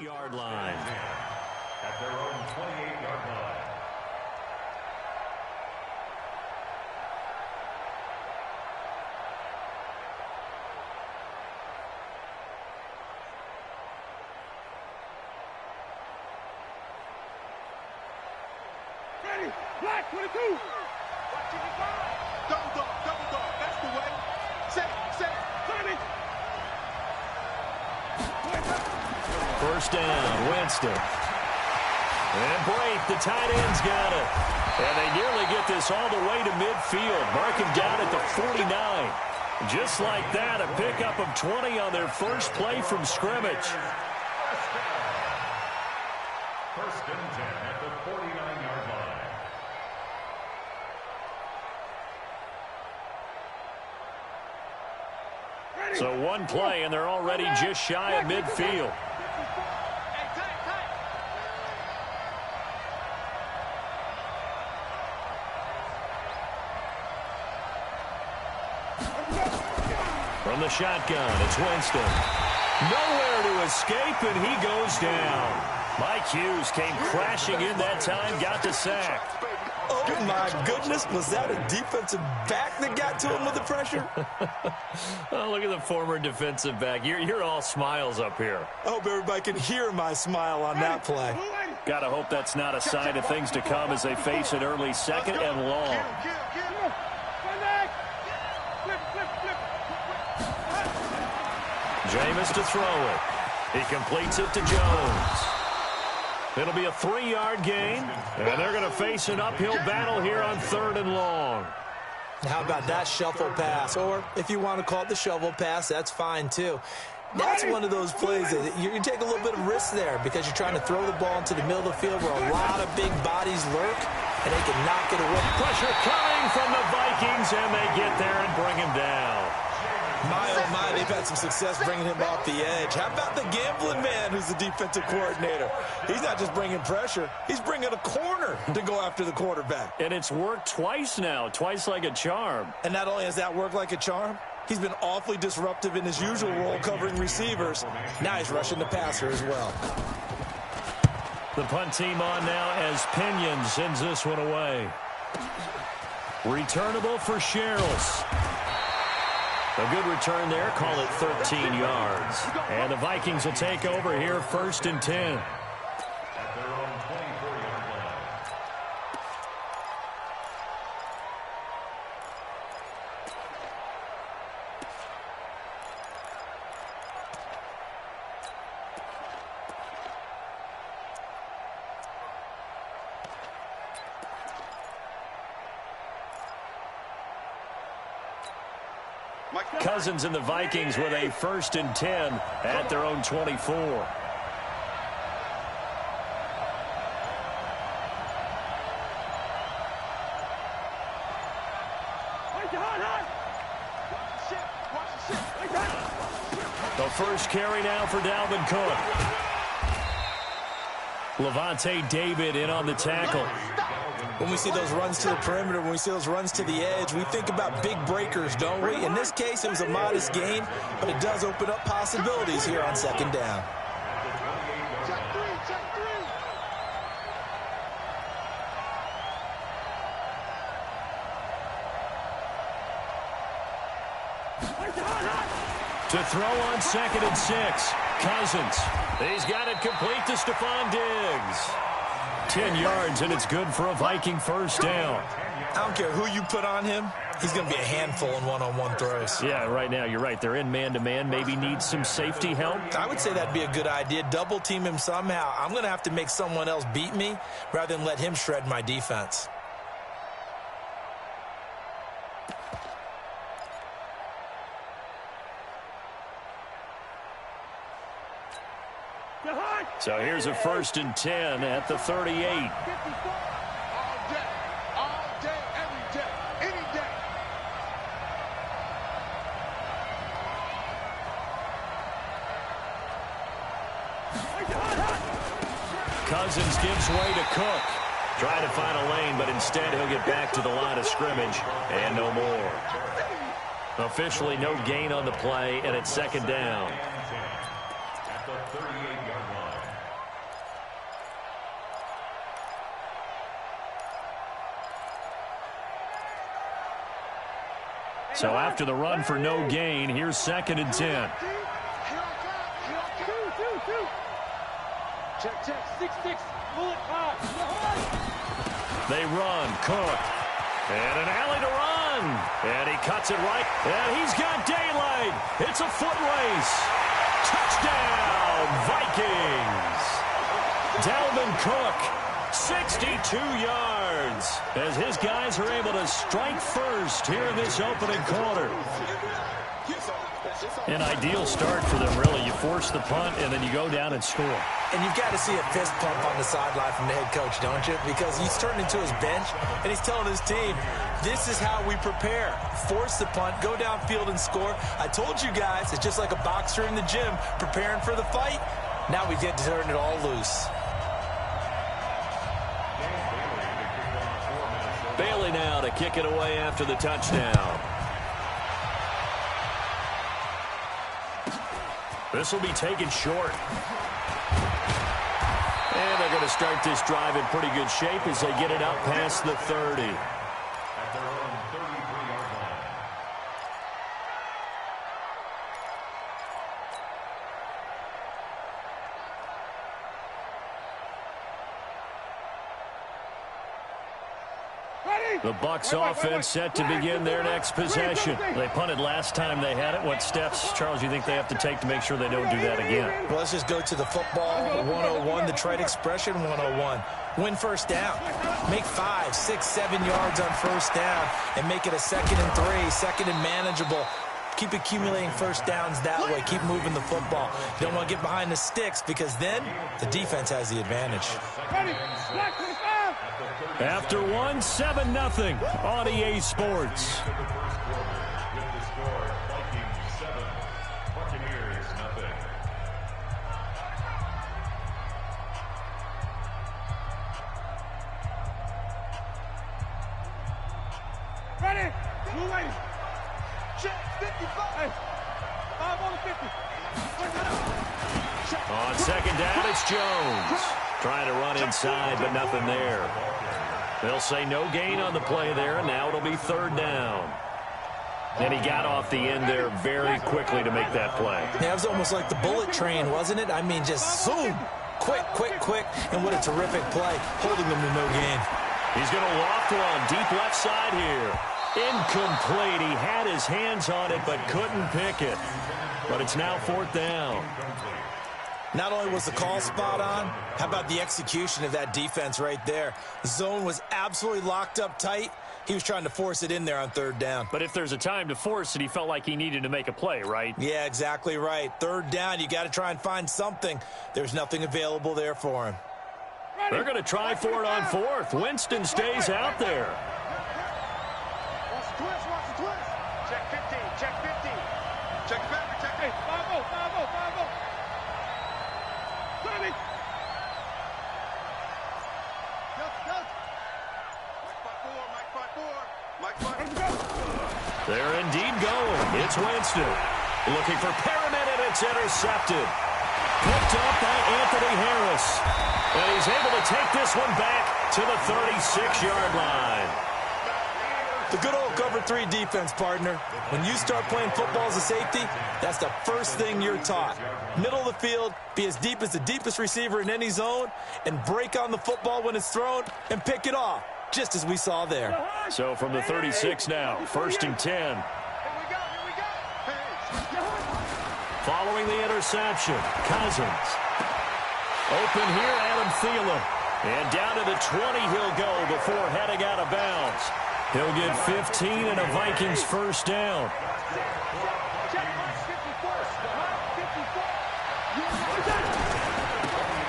Yard line. At their own 28-yard line. Ready, black 22. Double dog, that's the way. Set, Tommy. First down, Winston. And Brate, the tight end's got it. And they nearly get this all the way to midfield. Mark him down at the 49. Just like that, a pickup of 20 on their first play from scrimmage. First and 10 at the 49-yard line. So one play, and they're already just shy of midfield. From the shotgun, it's Winston. Nowhere to escape, and he goes down. Mike Hughes came crashing in that time, got the sack. Oh, my goodness. Was that a defensive back that got to him with the pressure? Oh, look at the former defensive back. You're all smiles up here. I hope everybody can hear my smile on that play. Got to hope that's not a sign of things to come as they face an early second and long. Jameis to throw it. He completes it to Jones. It'll be a 3-yard gain, and they're going to face an uphill battle here on 3rd and long. How about that shuffle pass? Or if you want to call it the shovel pass, that's fine too. That's one of those plays that you take a little bit of risk there because you're trying to throw the ball into the middle of the field where a lot of big bodies lurk, and they can knock it away. Pressure coming from the Vikings, and they get there and bring him down. My, oh my, they've had some success bringing him off the edge. How about the gambling man who's the defensive coordinator? He's not just bringing pressure. He's bringing a corner to go after the quarterback. And it's worked twice now, twice like a charm. And not only has that worked like a charm, he's been awfully disruptive in his usual role covering receivers. Now he's rushing the passer as well. The punt team on now as Pinion sends this one away. Returnable for Sherrills. A good return there. Call it 13 yards. And the Vikings will take over here 1st and 10. At their own 24-yard line. Cousins and the Vikings with a 1st and 10 at their own 24. The first carry now for Dalvin Cook. Levante David in on the tackle. When we see those runs to the perimeter, when we see those runs to the edge, we think about big breakers, don't we? In this case, it was a modest gain, but it does open up possibilities here on 2nd down. To throw on 2nd and 6. Cousins. He's got it complete to Stephon Diggs. 10 yards, and it's good for a Viking first down. I don't care who you put on him. He's going to be a handful in one-on-one throws. Yeah, right now, you're right. They're in man-to-man. Maybe need some safety help. I would say that'd be a good idea. Double team him somehow. I'm going to have to make someone else beat me rather than let him shred my defense. So here's a 1st and 10 at the 38. All day, every day, any day. Cousins gives way to Cook. Trying to find a lane, but instead he'll get back to the line of scrimmage and no more. Officially no gain on the play, and it's 2nd down. At the 38-yard line. So after the run for no gain, here's 2nd and 10. Check, 6-6, bullet high. They run, Cook. And an alley to run. And he cuts it right. And he's got daylight. It's a foot race. Touchdown, Vikings. Dalvin Cook, 62 yards. As his guys are able to strike first here in this opening quarter. An ideal start for them, really. You force the punt, and then you go down and score. And you've got to see a fist pump on the sideline from the head coach, don't you? Because he's turned into his bench, and he's telling his team, this is how we prepare. Force the punt, go downfield and score. I told you guys, it's just like a boxer in the gym preparing for the fight. Now we get to turn it all loose. Bailey now to kick it away after the touchdown. This will be taken short. And they're going to start this drive in pretty good shape as they get it up past the 30. At their own 33-yard line. The Bucs offense set to begin their next possession. They punted last time they had it. What steps, Charles, you think they have to take to make sure they don't do that again? Well, let's just go to the football 101, the trade expression 101. Win first down. Make 5, 6, 7 yards on first down and make it a 2nd and 3, 2nd and manageable. Keep accumulating first downs that way. Keep moving the football. You don't want to get behind the sticks because then the defense has the advantage. After 1, 7-0 on EA Sports. With the score, Vikings 7, Buccaneers 0. Ready? Blue lady. Check, 55. Hey, 5 on the 50. On 2nd down, it's Jones. Trying to run inside, but nothing there. They'll say no gain on the play there, and now it'll be 3rd down. And he got off the end there very quickly to make that play. Yeah, it was almost like the bullet train, wasn't it? I mean, just zoom. Quick, quick, quick. And what a terrific play, holding them to no gain. He's going to loft one deep left side here. Incomplete. He had his hands on it, but couldn't pick it. But it's now 4th down. Not only was the call spot on, how about the execution of that defense right there? The zone was absolutely locked up tight. He was trying to force it in there on 3rd down. But if there's a time to force it, he felt like he needed to make a play, right? Yeah, exactly right. 3rd down, you got to try and find something. There's nothing available there for him. They're going to try for it on 4th. Winston stays out there. Watch the twist, watch the twist. Check 15, check 15. Check it back, check 8. 5-0, 5-0, 5-0. 30. Yes, yes. Mike 5-4, Mike 5-4. They're indeed going. It's Winston. Looking for Perriman, and it's intercepted. Picked up by Anthony Harris. And he's able to take this one back to the 36-yard line. The good old cover 3 defense, partner. When you start playing football as a safety, that's the first thing you're taught. Middle of the field, be as deep as the deepest receiver in any zone, and break on the football when it's thrown and pick it off, just as we saw there. So from the 36 now, 1st and 10. Here we go, here we go. Following the interception, Cousins. Open here, Adam Thielen. And down to the 20 he'll go before heading out of bounds. He'll get 15 and a Vikings first down.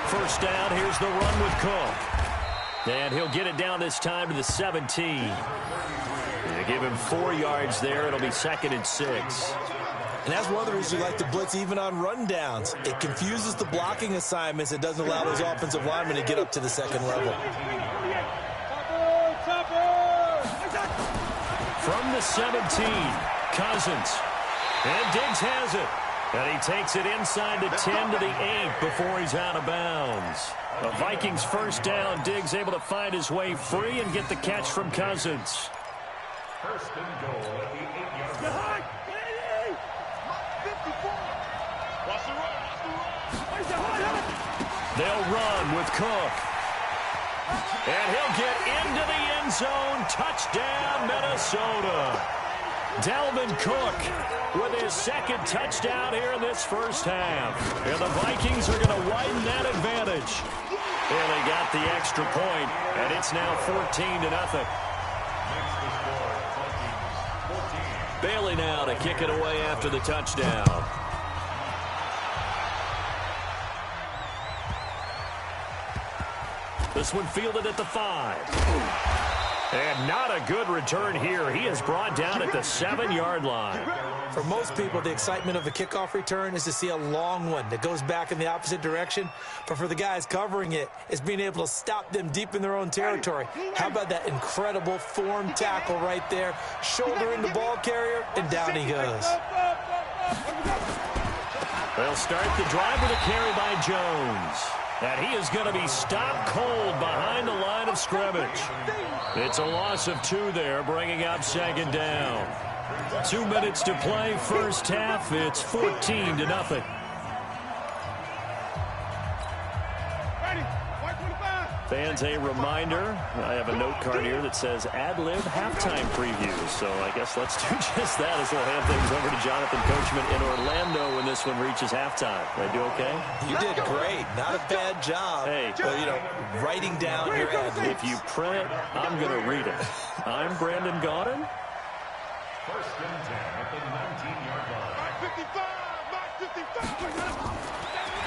First down, here's the run with Cook. And he'll get it down this time to the 17. They give him 4 yards there. It'll be 2nd and 6. And that's one of the reasons we like to blitz even on rundowns. It confuses the blocking assignments. It doesn't allow those offensive linemen to get up to the 2nd level. From the 17, Cousins. And Diggs has it. And he takes it inside the 10 to the 8 before he's out of bounds. The Vikings first down. Diggs able to find his way free and get the catch from Cousins. First and goal at the 8-yard line. They'll run with Cook. And he'll get into the end zone. Touchdown, Minnesota. Dalvin Cook with his second touchdown here in this first half. And the Vikings are going to widen that advantage. And they got the extra point, and it's now 14-0. Bailey now to kick it away after the touchdown. This one fielded at the 5. And not a good return here. He is brought down at the 7-yard line. For most people, the excitement of a kickoff return is to see a long one that goes back in the opposite direction. But for the guys covering it, it's being able to stop them deep in their own territory. How about that incredible form tackle right there? Shouldering the ball carrier, and down he goes. They'll start the drive with a carry by Jones. And he is going to be stopped cold behind the line of scrimmage. It's a loss of 2 there, bringing up second down. 2 minutes to play, first half. It's 14-0. Fans, a reminder, I have a note card here that says ad-lib halftime previews. So I guess let's do just that as we'll hand things over to Jonathan Coachman in Orlando when this one reaches halftime. Did I do okay? You did great. Not a bad job. Hey. Well, you know, writing down your ad-libs. If you print it, I'm going to read it. I'm Brandon Gaudin. First and 10 at the 19-yard line.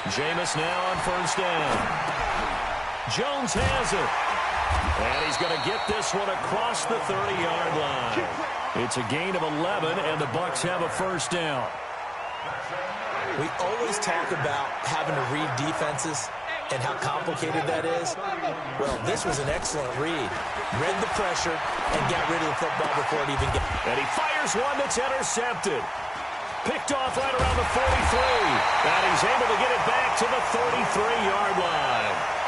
Jameis now on first down. Jones has it. And he's going to get this one across the 30-yard line. It's a gain of 11, and the Bucs have a first down. We always talk about having to read defenses and how complicated that is. Well, this was an excellent read. Read the pressure and got rid of the football before it even got. And he fires one that's intercepted. Picked off right around the 43. And he's able to get it back to the 33-yard line.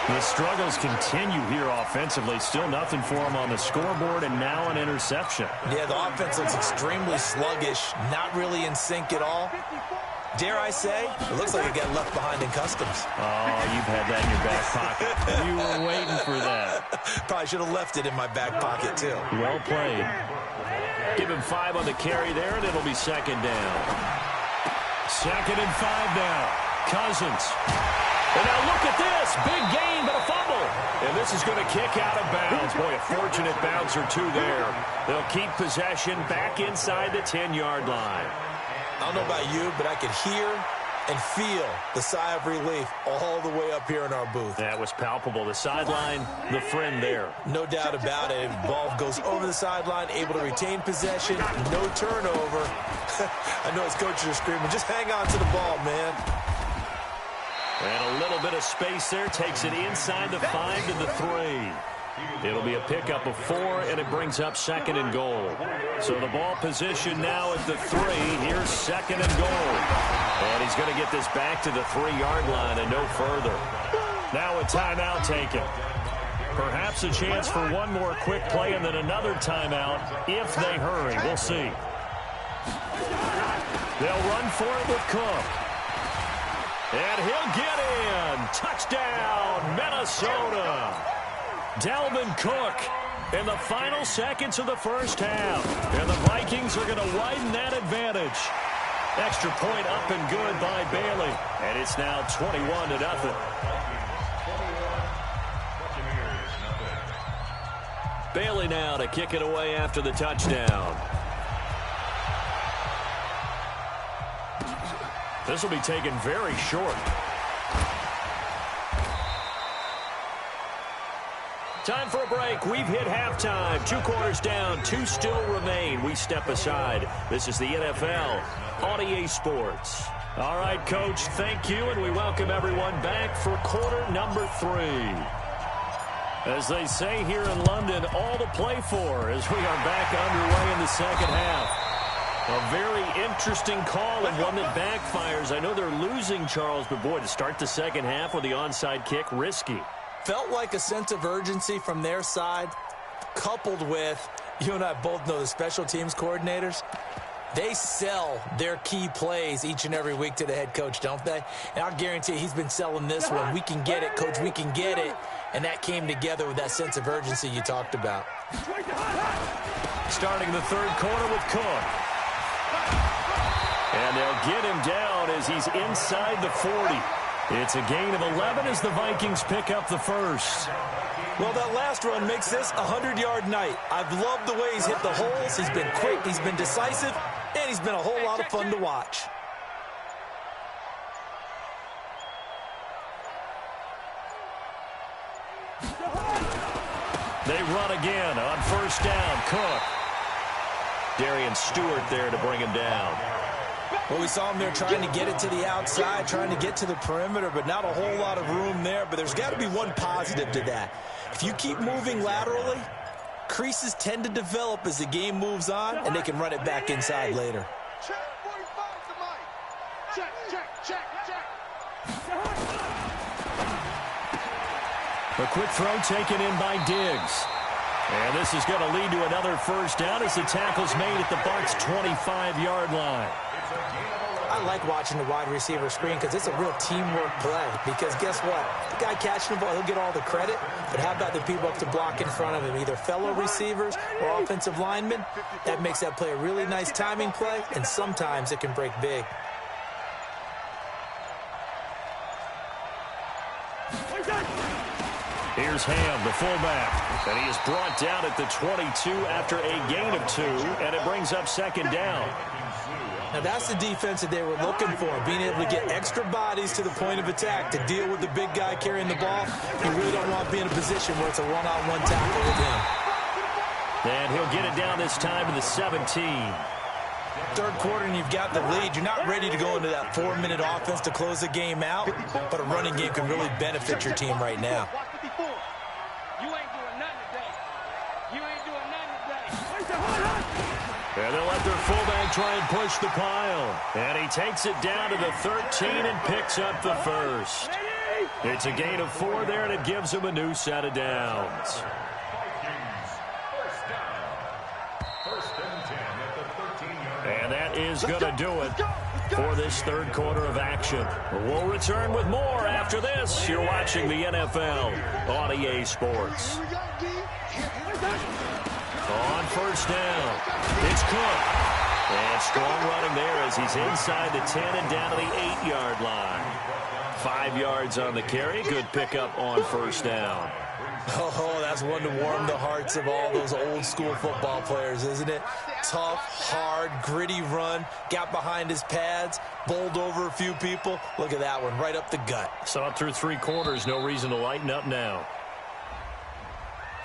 The struggles continue here offensively. Still nothing for him on the scoreboard, and now an interception. Yeah, the offense looks extremely sluggish, not really in sync at all. Dare I say, it looks like it got left behind in customs. Oh, you've had that in your back pocket. You were waiting for that. Probably should have left it in my back pocket, too. Well played. Give him 5 on the carry there, and it'll be second down. 2nd and 5 now. Cousins. And now look at this. Big gain, but a fumble. And this is going to kick out of bounds. Boy, a fortunate bounce or 2 there. They'll keep possession back inside the 10-yard line. I don't know about you, but I could hear and feel the sigh of relief all the way up here in our booth. That was palpable. The sideline, the friend there. No doubt about it. Ball goes over the sideline, able to retain possession, no turnover. I know his coaches are screaming, just hang on to the ball, man. And a little bit of space there. Takes it inside the 5 to the 3. It'll be a pickup of 4, and it brings up 2nd and goal. So the ball position now at the 3. Here's 2nd and goal. And he's going to get this back to the 3-yard line and no further. Now a timeout taken. Perhaps a chance for one more quick play and then another timeout if they hurry. We'll see. They'll run for it with Cook. And he'll get in. Touchdown, Minnesota. Dalvin Cook in the final seconds of the first half. And the Vikings are going to widen that advantage. Extra point up and good by Bailey. And it's now 21-0. Bailey now to kick it away after the touchdown. This will be taken very short. Time for a break. We've hit halftime. 2 quarters down. 2 still remain. We step aside. This is the NFL on EA Sports. All right, Coach, thank you, and we welcome everyone back for quarter number 3. As they say here in London, all to play for as we are back underway in the second half. A very interesting call and one that backfires. I know they're losing, Charles, but boy, to start the second half with the onside kick, risky. Felt like a sense of urgency from their side, coupled with You and I both know the special teams coordinators, they sell their key plays each and every week to the head coach, don't they? And I'll guarantee he's been selling this one. We can get it, coach, we can get it. And that came together with that sense of urgency you talked about. Starting the third quarter with Cook. And they'll get him down as he's inside the 40. It's a gain of 11 as the Vikings pick up the first. Well, that last run makes this a 100-yard night. I've loved the way he's hit the holes. He's been quick, he's been decisive, and he's been a whole lot of fun to watch. They run again on first down. Cook. Darian Stewart there to bring him down. Well, we saw him there trying to get it to the outside, trying to get to the perimeter, but not a whole lot of room there. But there's got to be one positive to that. If you keep moving laterally, creases tend to develop as the game moves on, and they can run it back inside later. Check 45 to Mike. Check. A quick throw taken in by Diggs. And this is going to lead to another first down as the tackle's made at the Bucs' 25-yard line. I like watching the wide receiver screen because it's a real teamwork play. Because guess what? The guy catching the ball, he'll get all the credit. But how about the people up to block in front of him, either fellow receivers or offensive linemen? That makes that play a really nice timing play, and sometimes it can break big. Here's Ham, the fullback, and he is brought down at the 22 after a gain of 2, and it brings up second down. Now, that's the defense that they were looking for, being able to get extra bodies to the point of attack to deal with the big guy carrying the ball. You really don't want to be in a position where it's a one-on-one tackle with him. And he'll get it down this time to the 17. Third quarter and you've got the lead. You're not ready to go into that 4-minute offense to close the game out, but a running game can really benefit your team right now. And they'll let their fullback try and push the pile. And he takes it down to the 13 and picks up the first. It's a gain of 4 there, and it gives him a new set of downs. And that is going to do it for this third quarter of action. We'll return with more after this. You're watching the NFL on EA Sports. On first down, it's Cook. And strong running there as he's inside the 10 and down to the 8-yard line. 5 yards on the carry. Good pickup on first down. Oh, that's one to warm the hearts of all those old school football players, isn't it? Tough, hard, gritty run. Got behind his pads, bowled over a few people. Look at that one, right up the gut. So up through 3 quarters, no reason to lighten up now.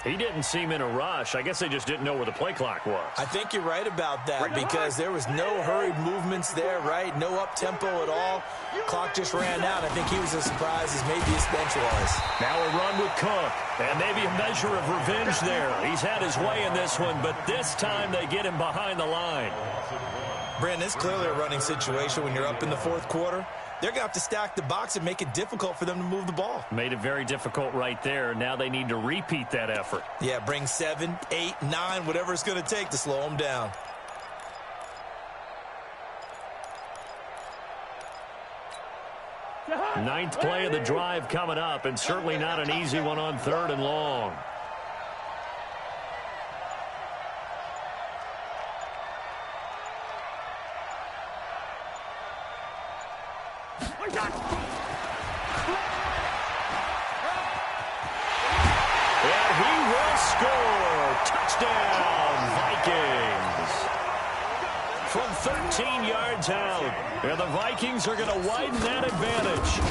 He didn't seem in a rush. I guess they just didn't know where the play clock was. I think you're right about that because there was no hurried movements there, right? No up-tempo at all. Clock just ran out. I think he was as surprised as maybe his bench was. Now a run with Cook, and maybe a measure of revenge there. He's had his way in this one, but this time they get him behind the line. Brandon, it's clearly a running situation when you're up in the fourth quarter. They're going to have to stack the box and make it difficult for them to move the ball. Made it very difficult right there. Now they need to repeat that effort. Yeah, bring 7, 8, 9, whatever it's going to take to slow them down. Ninth play of the drive coming up, and certainly not an easy one on 3rd and long. And he will score. Touchdown, Vikings. From 13 yards out. And the Vikings are going to widen that advantage.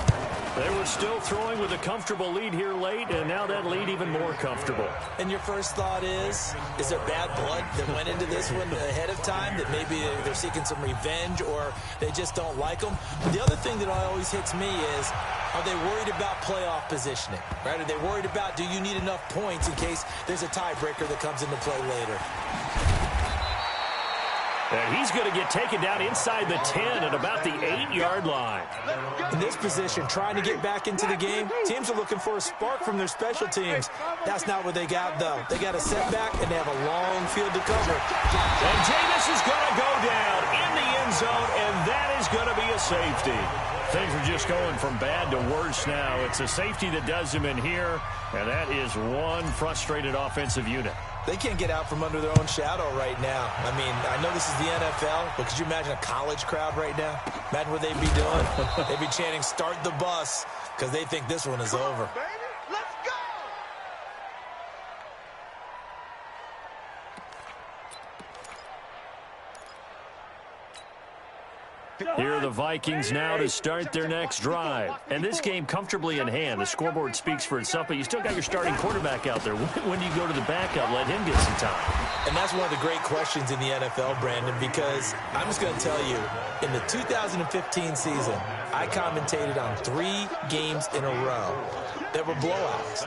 They were still throwing with a comfortable lead here late, and now that lead even more comfortable. And your first thought is there bad blood that went into this one ahead of time, that maybe they're seeking some revenge or they just don't like them? But the other thing that always hits me is, are they worried about playoff positioning? Right? Are they worried about, do you need enough points in case there's a tiebreaker that comes into play later? And he's going to get taken down inside the 10 at about the 8-yard line. In this position, trying to get back into the game, teams are looking for a spark from their special teams. That's not what they got, though. They got a setback, and they have a long field to cover. And Jameis is going to go down in the end zone, and that is going to be a safety. Things are just going from bad to worse now. It's a safety that does him in here, and that is one frustrated offensive unit. They can't get out from under their own shadow right now. I mean, I know this is the NFL, but could you imagine a college crowd right now? Imagine what they'd be doing. They'd be chanting, "Start the bus," because they think this one is over. Let's go! Here are the Vikings now to start their next drive. And this game comfortably in hand. The scoreboard speaks for itself, but you still got your starting quarterback out there. When do you go to the backup, let him get some time? And that's one of the great questions in the NFL, Brandon, because I'm just going to tell you, in the 2015 season, I commentated on 3 games in a row that were blowouts.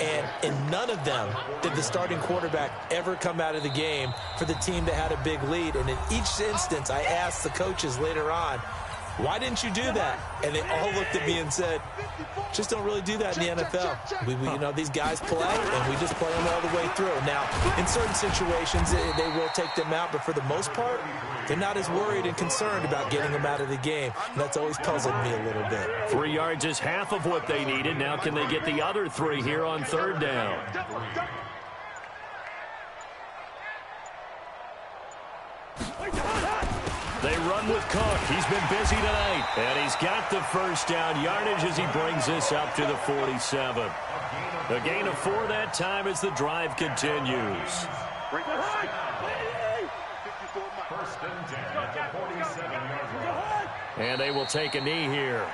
And in none of them did the starting quarterback ever come out of the game for the team that had a big lead. And in each instance, I asked the coaches later on, why didn't you do that? And they all looked at me and said, just don't really do that in the NFL. You know, these guys play, and we just play them all the way through. Now, in certain situations, they will take them out, but for the most part, they're not as worried and concerned about getting them out of the game. And that's always puzzled me a little bit. 3 yards is half of what they needed. Now can they get the other 3 here on 3rd down? They run with Cook. He's been busy tonight. And he's got the first down yardage as he brings this up to the 47. A gain of 4 that time as the drive continues. First and 10 at the 47-yard line. And they will take a knee here.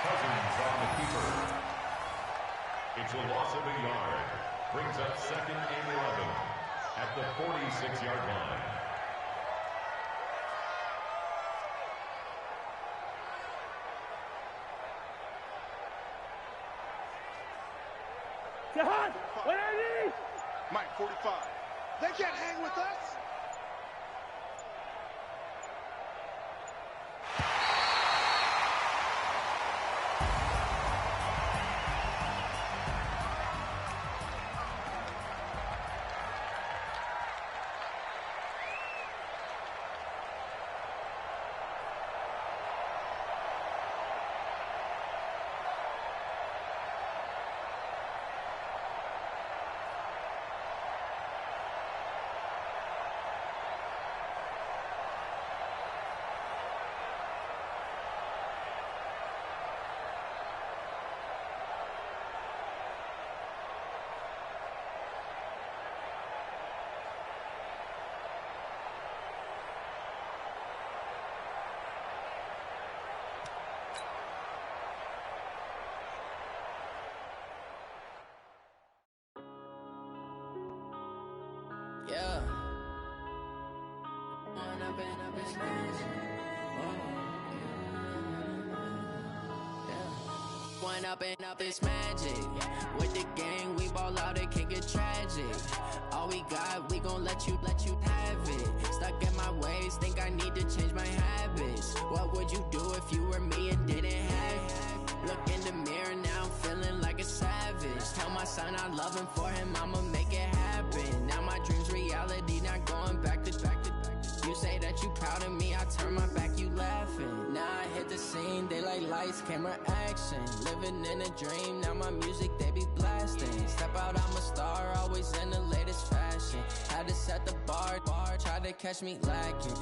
Cousins on the keeper. It's a loss of a yard. Brings up 2nd and 11 at the 46-yard line. Mike, 45. They can't hang with us. Yeah. One up and up is magic. With the gang, we ball out, it can get tragic. All we got, we gon' let you have it. Stuck in my ways, think I need to change my habits. What would you do if you were me and didn't have it? Look in the mirror, now I'm feeling like a savage. Tell my son I love him, for him I'ma make it happen. Now my dream's reality, not going back to. You say that you proud of me, I turn my back, you laughing. Now I hit the scene, they like lights, camera, action. Living in a dream, now my music, they be blasting. Step out, I'm a star, always in the latest fashion. Had to set the bar, try to catch me lacking.